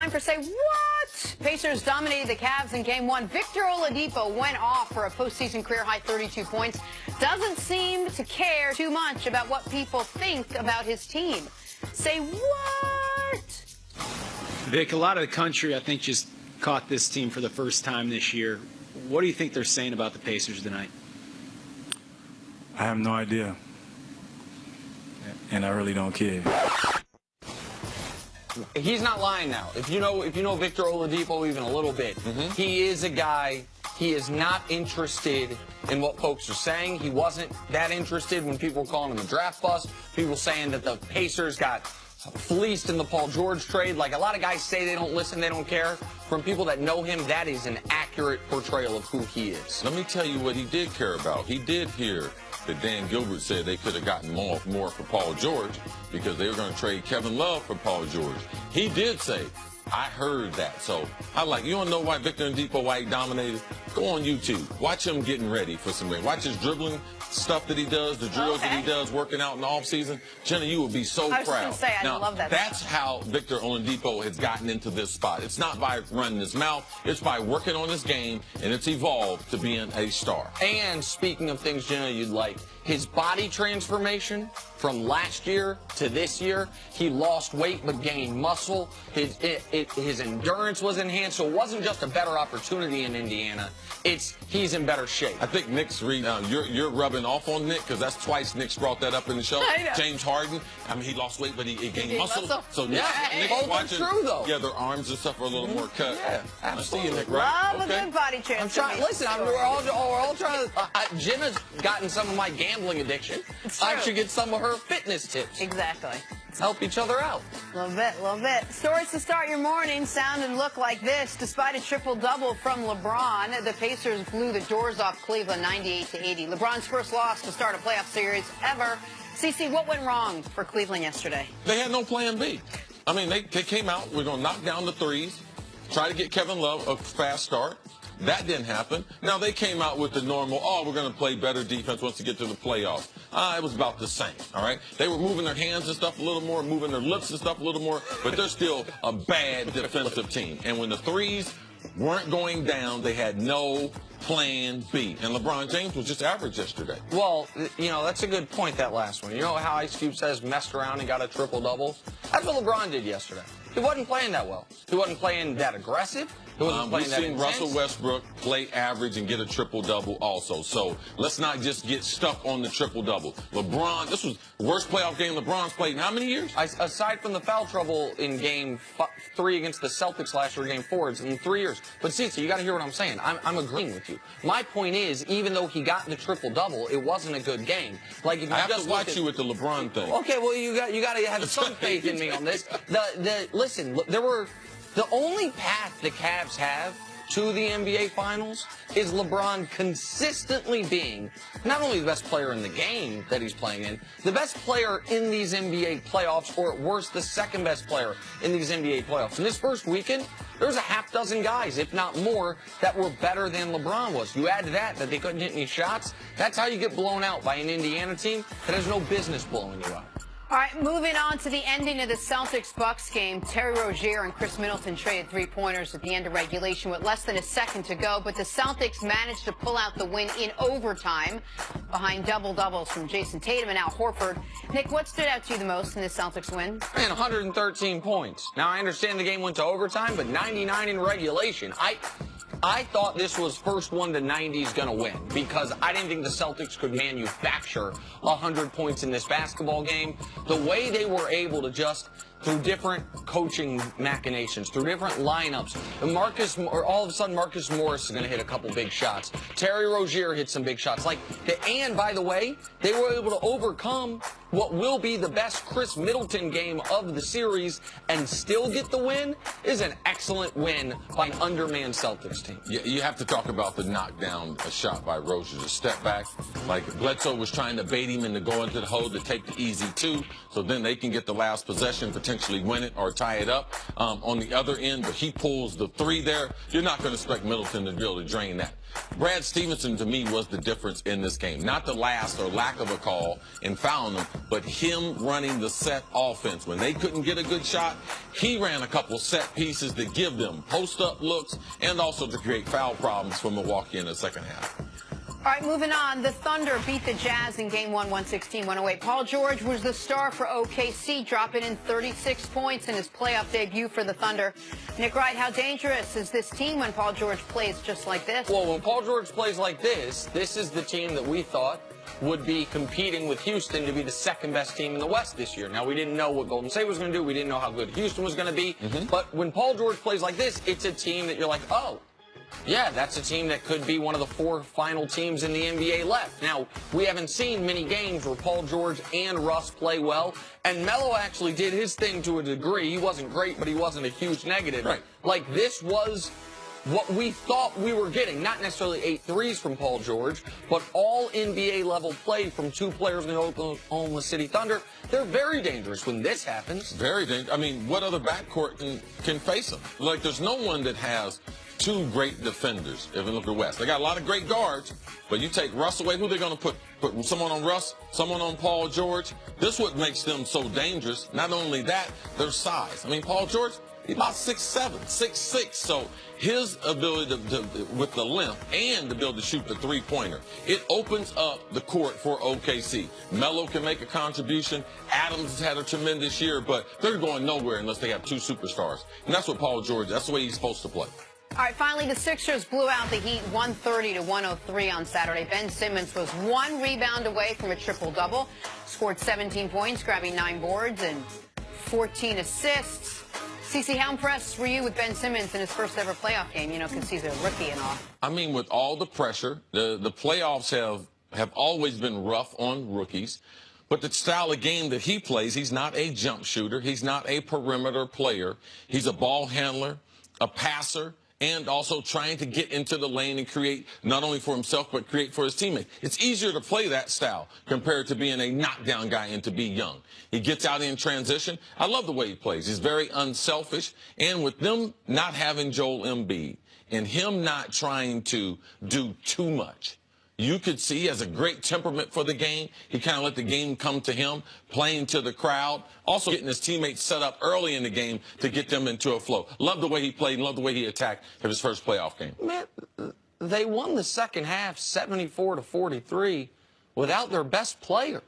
time for Say What? Pacers dominated the Cavs in Game 1. Victor Oladipo went off for a postseason career-high 32 points. Doesn't seem to care too much about what people think about his team. Say what? Vic, a lot of the country, I think, just caught this team for the first time this year. What do you think they're saying about the Pacers tonight? I have no idea, and I really don't care. He's not lying now. If you know Victor Oladipo even a little bit, he is a guy. He is not interested in what folks are saying. He wasn't that interested when people were calling him a draft bust. People saying that the Pacers got fleeced in the Paul George trade. Like a lot of guys say they don't listen, they don't care. From people that know him, that is an accurate portrayal of who he is. Let me tell you what he did care about. He did hear that Dan Gilbert said they could have gotten more for Paul George because they were going to trade Kevin Love for Paul George. He did say, I heard that. So I like, you want to know why Victor Oladipo, why he dominated? Go on YouTube. Watch him getting ready for some rain. Watch his dribbling stuff that he does, the drills that he does, working out in the offseason. Jenna, you will be so proud. I was just going to say, I love that. That's how Victor Oladipo has gotten into this spot. It's not by running his mouth. It's by working on his game, and it's evolved to being a star. And speaking of things, Jenna, you'd like, his body transformation from last year to this year, he lost weight but gained muscle. His endurance was enhanced, so it wasn't just a better opportunity in Indiana. He's in better shape. I think Nick's you're rubbing off on Nick because that's twice Nick's brought that up in the show. James Harden, I mean, he lost weight, but he gained muscle. So Nick's watching. True though. Yeah, their arms and stuff are a little more cut. Yeah, I see you, Nick. Right? Love a good body transformation. Listen, we're all trying to. Jenna's gotten some of my gambling addiction. I should get some of her fitness tips. Exactly. Help each other out. Love it. Stories to start your morning sound and look like this. Despite a triple-double from LeBron, the Pacers blew the doors off Cleveland 98-80. LeBron's first loss to start a playoff series ever. CC, what went wrong for Cleveland yesterday? They had no plan B. I mean, they came out, we're going to knock down the threes, try to get Kevin Love a fast start. That didn't happen. Now, they came out with the normal, we're going to play better defense once we get to the playoffs. It was about the same, all right? They were moving their hands and stuff a little more, moving their lips and stuff a little more, but they're still a bad defensive team. And when the threes weren't going down, they had no plan B. And LeBron James was just average yesterday. Well, that's a good point, that last one. You know how Ice Cube says messed around and got a triple-double? That's what LeBron did yesterday. He wasn't playing that well. He wasn't playing that aggressive. He wasn't playing that intense. Russell Westbrook play average and get a triple-double also. So let's not just get stuck on the triple-double. LeBron, this was the worst playoff game LeBron's played in how many years? Aside from the foul trouble in Game 3 against the Celtics last year, Game 4, it's in 3 years. But Cece, you got to hear what I'm saying. I'm agreeing with you. My point is, even though he got the triple-double, it wasn't a good game. Like if you I have to watch you with the LeBron thing. Okay, well you got to have some faith in me on this. Listen, the only path the Cavs have to the NBA Finals is LeBron consistently being not only the best player in the game that he's playing in, the best player in these NBA playoffs, or at worst, the second best player in these NBA playoffs. In this first weekend, there was a half dozen guys, if not more, that were better than LeBron was. You add to that they couldn't hit any shots. That's how you get blown out by an Indiana team that has no business blowing you out. All right, moving on to the ending of the Celtics-Bucks game. Terry Rozier and Chris Middleton traded three-pointers at the end of regulation with less than a second to go, but the Celtics managed to pull out the win in overtime behind double-doubles from Jason Tatum and Al Horford. Nick, what stood out to you the most in the Celtics win? Man, 113 points. Now, I understand the game went to overtime, but 99 in regulation. I thought this was first one to 90s going to win because I didn't think the Celtics could manufacture 100 points in this basketball game. The way they were able to just, through different coaching machinations, through different lineups, all of a sudden Marcus Morris is going to hit a couple big shots. Terry Rozier hit some big shots. And by the way, they were able to overcome what will be the best Chris Middleton game of the series and still get the win is an excellent win by an undermanned Celtics team. Yeah, you have to talk about the knockdown shot by Rozier, the step back. Like Bledsoe was trying to bait him into going to the hole to take the easy two, so then they can get the last possession for potentially win it or tie it up on the other end, but he pulls the three there. You're not going to expect Middleton to be able to drain that. Brad Stevenson, to me, was the difference in this game. Not the last or lack of a call and fouling them, but him running the set offense. When they couldn't get a good shot, he ran a couple set pieces to give them post-up looks and also to create foul problems for Milwaukee in the second half. All right, moving on. The Thunder beat the Jazz in Game 1, 116-108. Paul George was the star for OKC, dropping in 36 points in his playoff debut for the Thunder. Nick Wright, how dangerous is this team when Paul George plays just like this? Well, when Paul George plays like this is the team that we thought would be competing with Houston to be the second-best team in the West this year. Now, we didn't know what Golden State was going to do. We didn't know how good Houston was going to be. But when Paul George plays like this, it's a team that you're like, oh, yeah, that's a team that could be one of the 4 final teams in the NBA left. Now, we haven't seen many games where Paul George and Russ play well, and Melo actually did his thing to a degree. He wasn't great, but he wasn't a huge negative. Right. Like, this was what we thought we were getting. Not necessarily 8 threes from Paul George, but all NBA-level play from 2 players in the Oklahoma City Thunder. They're very dangerous when this happens. Very dangerous. I mean, what other backcourt can face them? Like, there's no one that has 2 great defenders, if you look at the West. They got a lot of great guards, but you take Russ away, who are they going to put someone on Russ, someone on Paul George? This is what makes them so dangerous. Not only that, their size. I mean, Paul George, he's about 6'7", 6'6", so his ability to with the length and the ability to shoot the three-pointer, it opens up the court for OKC. Melo can make a contribution. Adams has had a tremendous year, but they're going nowhere unless they have 2 superstars. And that's what Paul George, that's the way he's supposed to play. All right, finally, the Sixers blew out the Heat 130-103 on Saturday. BenSimmons was 1 rebound away from a triple-double, scored 17 points, grabbing 9 boards and 14 assists. CeCe, how impressed were you with BenSimmons in his first ever playoff game, you know, because he's a rookie and all? I mean, with all the pressure, the playoffs have always been rough on rookies. But the style of game that he plays, he's not a jump shooter. He's not a perimeter player. He's a ball handler, a passer, and also trying to get into the lane and create not only for himself, but create for his teammates. It's easier to play that style compared to being a knockdown guy and to be young. He gets out in transition. I love the way he plays. He's very unselfish. And with them not having Joel Embiid and him not trying to do too much, you could see he has a great temperament for the game. He kind of let the game come to him, playing to the crowd, also getting his teammates set up early in the game to get them into a flow. Love the way he played and love the way he attacked in his first playoff game. Man, they won the second half 74-43 without their best player,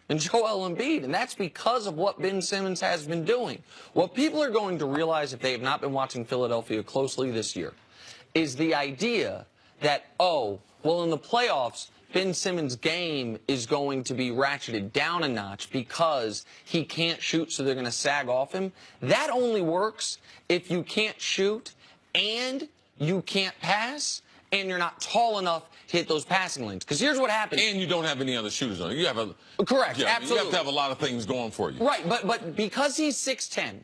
and Joel Embiid, and that's because of what BenSimmons has been doing. What people are going to realize if they have not been watching Philadelphia closely this year is the idea that, oh, well, in the playoffs, BenSimmons' game is going to be ratcheted down a notch because he can't shoot, so they're going to sag off him. That only works if you can't shoot and you can't pass and you're not tall enough to hit those passing lanes. Because here's what happens. And you don't have any other shooters on it. You have a correct, yeah, absolutely. You have to have a lot of things going for you. Right, but because he's 6'10",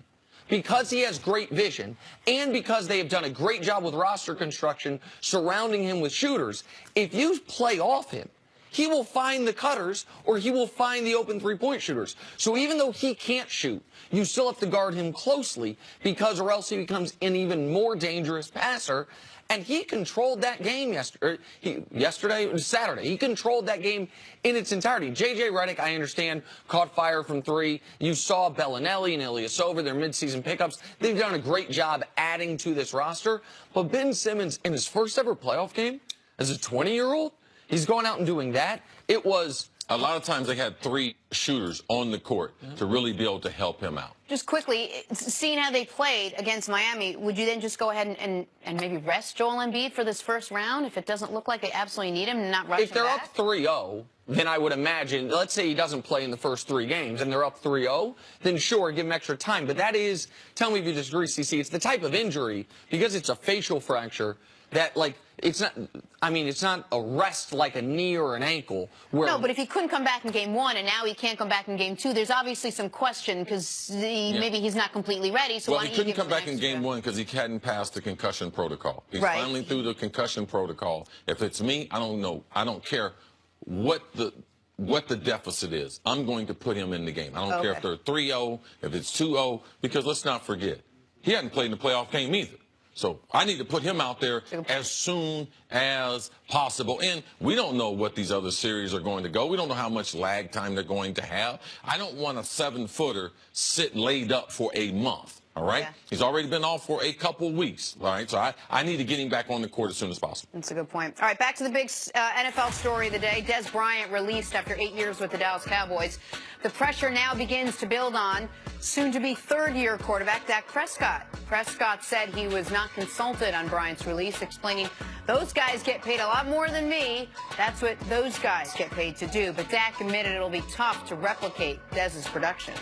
because he has great vision, and because they have done a great job with roster construction surrounding him with shooters, if you play off him, he will find the cutters or he will find the open three-point shooters. So even though he can't shoot, you still have to guard him closely because or else he becomes an even more dangerous passer. And he controlled that game Saturday. He controlled that game in its entirety. J.J. Redick, I understand, caught fire from 3. You saw Bellinelli and Ilyasova, their midseason pickups. They've done a great job adding to this roster. But BenSimmons, in his first ever playoff game, as a 20-year-old, he's going out and doing that. It was... A lot of times they had 3 shooters on the court to really be able to help him out. Just quickly, seeing how they played against Miami, would you then just go ahead and maybe rest Joel Embiid for this first round if it doesn't look like they absolutely need him and not rush him back? If they're up 3-0, then I would imagine, let's say he doesn't play in the first 3 games and they're up 3-0, then sure, give him extra time. But that is, tell me if you disagree, CC, it's the type of injury, because it's a facial fracture, that, like, it's not, I mean, it's not a rest like a knee or an ankle. Where no, but if he couldn't come back in game 1 and now he can't come back in game 2, there's obviously some question because maybe he's not completely ready. So well, he couldn't come back in game 1 because he hadn't passed the concussion protocol. He's finally through the concussion protocol. If it's me, I don't know. I don't care what the what the deficit is. I'm going to put him in the game. I don't care if they're 3-0, if it's 2-0, because let's not forget, he hadn't played in the playoff game either. So I need to put him out there as soon as possible. And we don't know what these other series are going to go. We don't know how much lag time they're going to have. I don't want a 7-footer sit laid up for a month. All right. Yeah. He's already been off for a couple weeks. All right. So I need to get him back on the court as soon as possible. That's a good point. All right. Back to the big NFL story of the day. Des Bryant released after 8 years with the Dallas Cowboys. The pressure now begins to build on soon-to-be third-year quarterback Dak Prescott. Prescott said he was not consulted on Bryant's release, explaining those guys get paid a lot more than me. That's what those guys get paid to do. But Dak admitted it'll be tough to replicate Dez's production.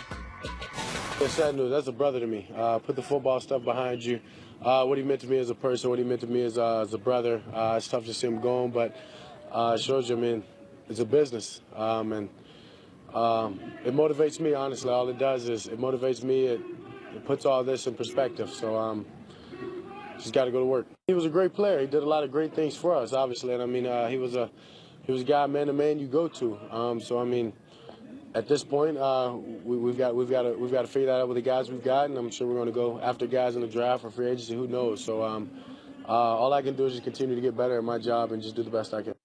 It's sad news. That's a brother to me. Put the football stuff behind you. What he meant to me as a person, what he meant to me as a brother. It's tough to see him going, but it shows you, I mean, it's a business. And it motivates me, honestly. All it does is it motivates me. It puts all this in perspective. So just got to go to work. He was a great player. He did a lot of great things for us, obviously. And I mean, he was a guy, man to man, you go to. So I mean, at this point, we've got to figure that out with the guys we've got, and I'm sure we're going to go after guys in the draft or free agency. Who knows? So all I can do is just continue to get better at my job and just do the best I can.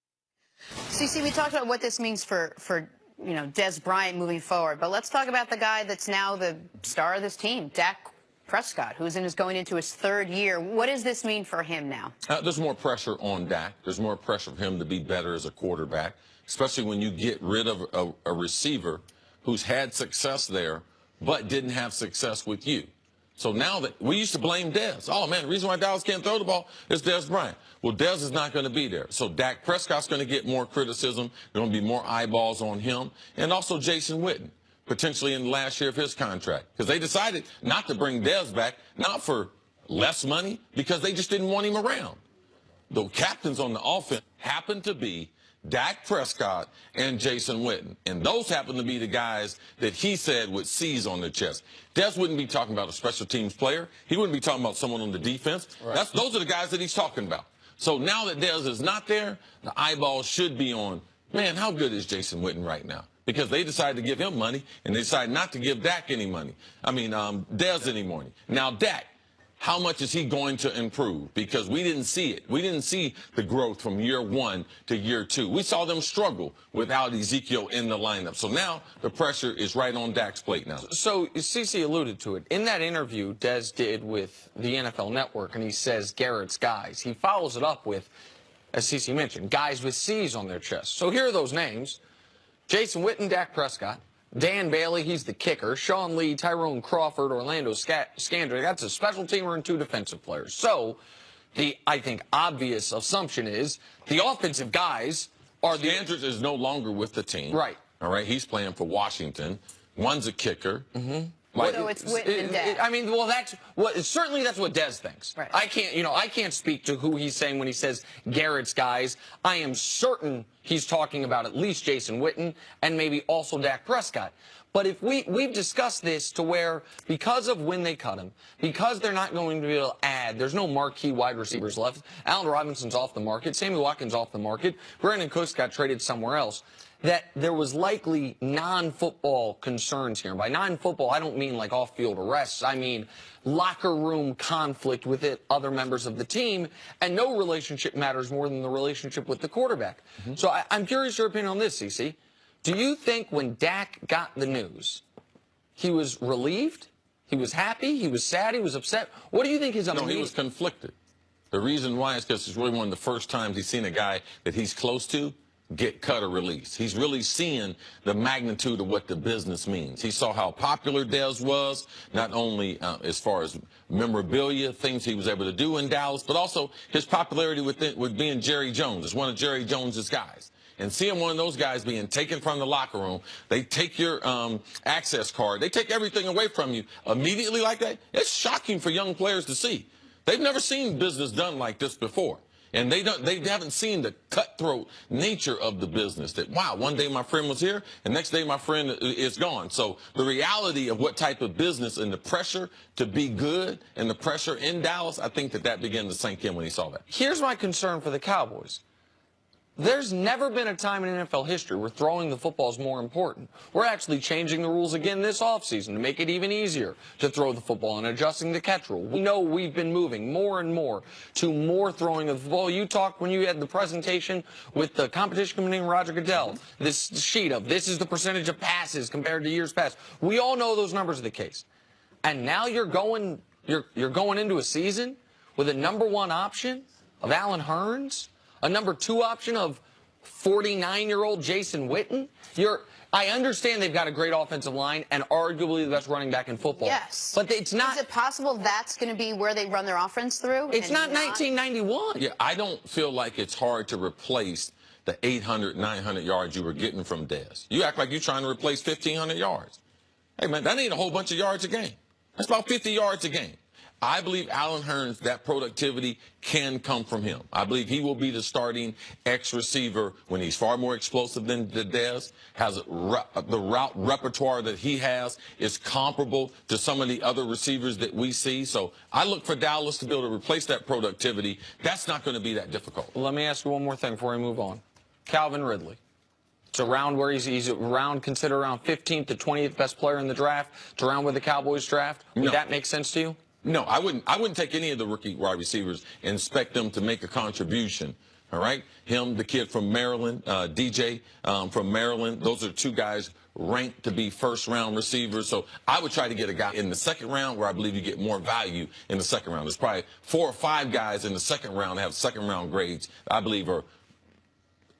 CC, we talked about what this means for you know, Des Bryant moving forward, but let's talk about the guy that's now the star of this team, Dak Prescott, who's going into his third year. What does this mean for him now? There's more pressure on Dak. There's more pressure for him to be better as a quarterback, especially when you get rid of a receiver who's had success there but didn't have success with you. So now that we used to blame Dez. Oh, man, the reason why Dallas can't throw the ball is Dez Bryant. Well, Dez is not going to be there. So Dak Prescott's going to get more criticism. There are going to be more eyeballs on him. And also Jason Witten, potentially in the last year of his contract. Because they decided not to bring Dez back, not for less money, because they just didn't want him around. The captains on the offense happened to be Dak Prescott and Jason Witten. And those happen to be the guys that he said would seize on their chest. Dez wouldn't be talking about a special teams player. He wouldn't be talking about someone on the defense. Right. Those are the guys that he's talking about. So now that Dez is not there, the eyeballs should be on, man, how good is Jason Witten right now? Because they decided to give him money, and they decided not to give Dak any money. I mean, Dez any money. Now, Dak, how much is he going to improve? Because we didn't see it. We didn't see the growth from year 1 to year 2. We saw them struggle without Ezekiel in the lineup. So now the pressure is right on Dak's plate now. So CeCe alluded to it. In that interview Dez did with the NFL Network, and he says Garrett's guys, he follows it up with, as CeCe mentioned, guys with C's on their chest. So here are those names: Jason Witten, Dak Prescott, Dan Bailey, he's the kicker, Sean Lee, Tyrone Crawford, Orlando Scandrick. That's a special teamer and 2 defensive players. So the, I think, obvious assumption is the offensive guys are the... Scandrick is no longer with the team. Right. All right, he's playing for Washington. One's a kicker. Mm-hmm. So it's Witten and Dez. I mean, well, certainly that's what Dez thinks. Right. I can't speak to who he's saying when he says Garrett's guys. I am certain he's talking about at least Jason Witten and maybe also Dak Prescott. But if we've discussed this to where, because of when they cut him, because they're not going to be able to add, there's no marquee wide receivers left. Allen Robinson's off the market. Sammy Watkins off the market. Brandon Cooks got traded somewhere else. That there was likely non-football concerns here. And by non-football, I don't mean like off-field arrests. I mean locker room conflict with other members of the team. And no relationship matters more than the relationship with the quarterback. Mm-hmm. So I'm curious your opinion on this, CeCe. Do you think when Dak got the news, he was relieved? He was happy? He was sad? He was upset? What do you think his... No, he was conflicted. The reason why is because it's really one of the first times he's seen a guy that he's close to get cut or released. He's really seeing the magnitude of what the business means. He saw how popular Dez was, not only as far as memorabilia, things he was able to do in Dallas, but also his popularity with being Jerry Jones. It's one of Jerry Jones's guys. And seeing one of those guys being taken from the locker room, they take your access card, they take everything away from you immediately like that. It's shocking for young players to see. They've never seen business done like this before. And they haven't seen the cutthroat nature of the business that, wow, one day my friend was here, and next day my friend is gone. So the reality of what type of business and the pressure to be good and the pressure in Dallas, I think that began to sink in when he saw that. Here's my concern for the Cowboys. There's never been a time in NFL history where throwing the football is more important. We're actually changing the rules again this offseason to make it even easier to throw the football and adjusting the catch rule. We know we've been moving more and more to more throwing of the football. You talked when you had the presentation with the competition committee and Roger Goodell, this sheet of this is the percentage of passes compared to years past. We all know those numbers are the case. And now you're going into a season with a #1 option of Allen Hurns, a #2 option of 49-year-old Jason Witten. I understand they've got a great offensive line and arguably the best running back in football. Yes. But it's not. Is it possible that's going to be where they run their offense through? It's not 1991. Yeah, I don't feel like it's hard to replace the 800, 900 yards you were getting from Dez. You act like you're trying to replace 1,500 yards. Hey, man, that ain't a whole bunch of yards a game. That's about 50 yards a game. I believe Allen Hurns, that productivity can come from him. I believe he will be the starting X receiver when he's far more explosive than Dez, has the route repertoire that he has is comparable to some of the other receivers that we see. So I look for Dallas to be able to replace that productivity. That's not going to be that difficult. Let me ask you one more thing before we move on. Calvin Ridley. It's around where he's considered around 15th to 20th best player in the draft. It's around where the Cowboys draft. Would that make sense to you? No, I wouldn't take any of the rookie wide receivers and expect them to make a contribution. All right? Him, the kid from Maryland, DJ from Maryland, those are two guys ranked to be first-round receivers. So I would try to get a guy in the second round where I believe you get more value in the second round. There's probably 4 or 5 guys in the second round that have second-round grades I believe are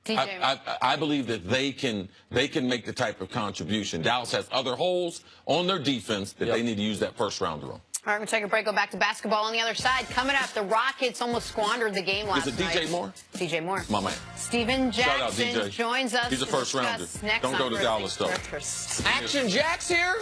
I believe that they can make the type of contribution. Dallas has other holes on their defense that they need to use that first round to run. All right, we're going to take a break, go back to basketball on the other side. Coming up, the Rockets almost squandered the game last night. Is it DJ Moore? DJ Moore. My man. Steven Jackson DJ. joins us. He's a first rounder. Next Don't go to Dallas, though. Action Jack's here?